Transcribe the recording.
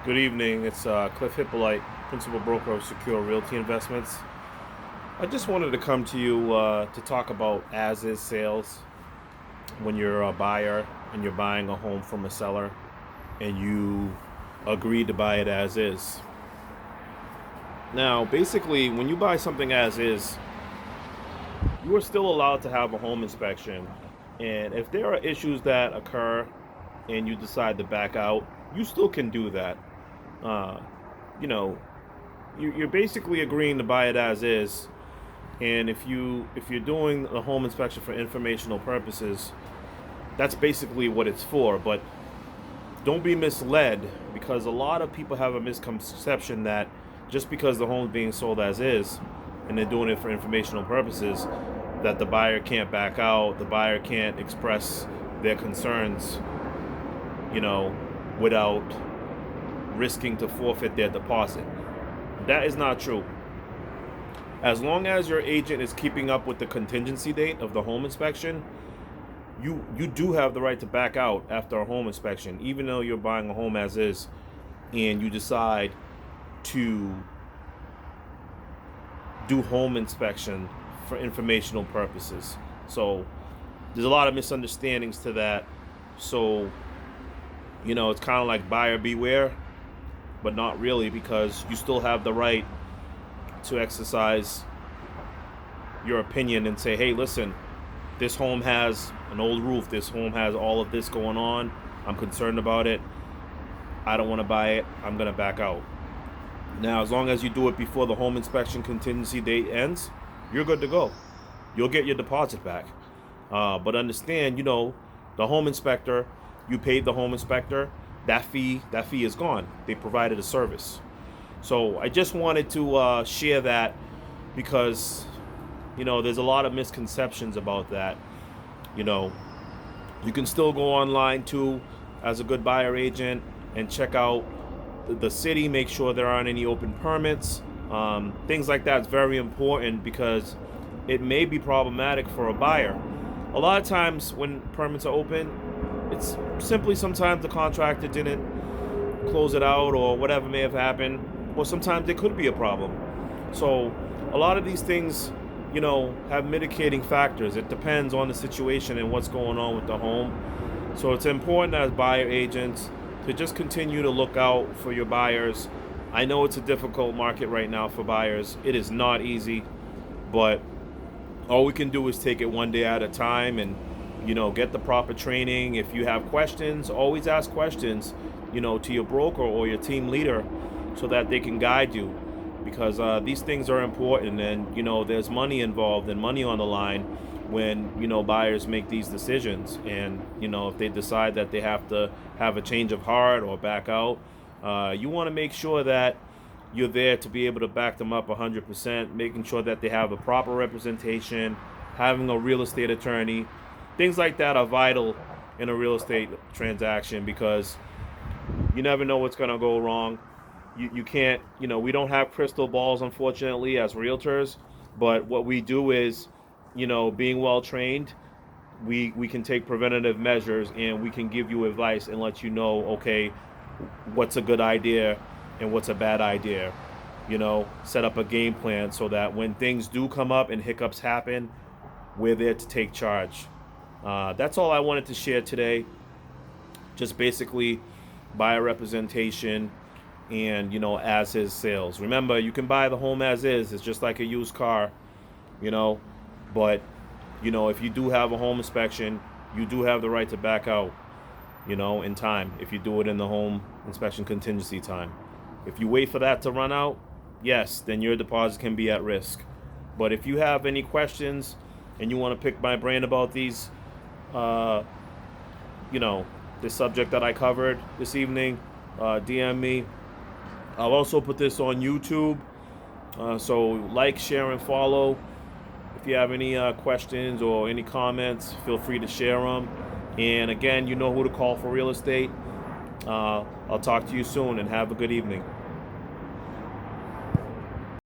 Good evening. It's Cliff Hippolyte, Principal Broker of Secure Realty Investments. I just wanted to come to you to talk about as-is sales when you're a buyer and you're buying a home from a seller and you agree to buy it as is. Now, basically, when you buy something as is, you are still allowed to have a home inspection. And if there are issues that occur and you decide to back out, you still can do that. Uh, you know, you're basically agreeing to buy it as is, and if you're doing a home inspection for informational purposes, that's basically what it's for. But don't be misled, because a lot of people have a misconception that just because the home's being sold as is and they're doing it for informational purposes, that the buyer can't back out, the buyer can't express their concerns, you know, without risking to forfeit their deposit. That is not true. As long as your agent is keeping up with the contingency date of the home inspection, you do have the right to back out after a home inspection, even though you're buying a home as is and you decide to do home inspection for informational purposes. So there's a lot of misunderstandings to that. So, it's kind of like buyer beware, but not really, because you still have the right to exercise your opinion and say, hey, listen, this home has an old roof, this home has all of this going on, I'm concerned about it, I don't want to buy it, I'm going to back out. Now, as long as you do it before the home inspection contingency date ends, you're good to go. You'll get your deposit back. But understand, the home inspector, you paid the home inspector, that fee is gone. They provided a service. So I just wanted to share that, because there's a lot of misconceptions about that. You can still go online too, as a good buyer agent, and check out the city, make sure there aren't any open permits. Things like that is very important, because it may be problematic for a buyer. A lot of times when permits are open, it's simply sometimes the contractor didn't close it out, or whatever may have happened, or sometimes it could be a problem. So a lot of these things, have mitigating factors. It depends on the situation and what's going on with the home. So it's important as buyer agents to just continue to look out for your buyers. I know it's a difficult market right now for buyers. It is not easy, but all we can do is take it one day at a time, and get the proper training. If you have questions, always ask questions, to your broker or your team leader, so that they can guide you, because these things are important, and there's money involved and money on the line when buyers make these decisions. And if they decide that they have to have a change of heart or back out, you want to make sure that you're there to be able to back them up 100%, making sure that they have a proper representation, having a real estate attorney. Things like that are vital in a real estate transaction, because you never know what's going to go wrong. You can't, we don't have crystal balls, unfortunately, as realtors, but what we do is, being well trained, we can take preventative measures, and we can give you advice and let you know, okay, what's a good idea and what's a bad idea. Set up a game plan so that when things do come up and hiccups happen, we're there to take charge. That's all I wanted to share today. Just basically buyer representation and, as is sales. Remember, you can buy the home as is. It's just like a used car, you know. But, if you do have a home inspection, you do have the right to back out, in time, if you do it in the home inspection contingency time. If you wait for that to run out, yes, then your deposit can be at risk. But if you have any questions and you want to pick my brain about these, this subject that I covered this evening, DM me. I'll also put this on YouTube. So like, share, and follow. If you have any questions or any comments, feel free to share them. And again, you know who to call for real estate. I'll talk to you soon, and have a good evening.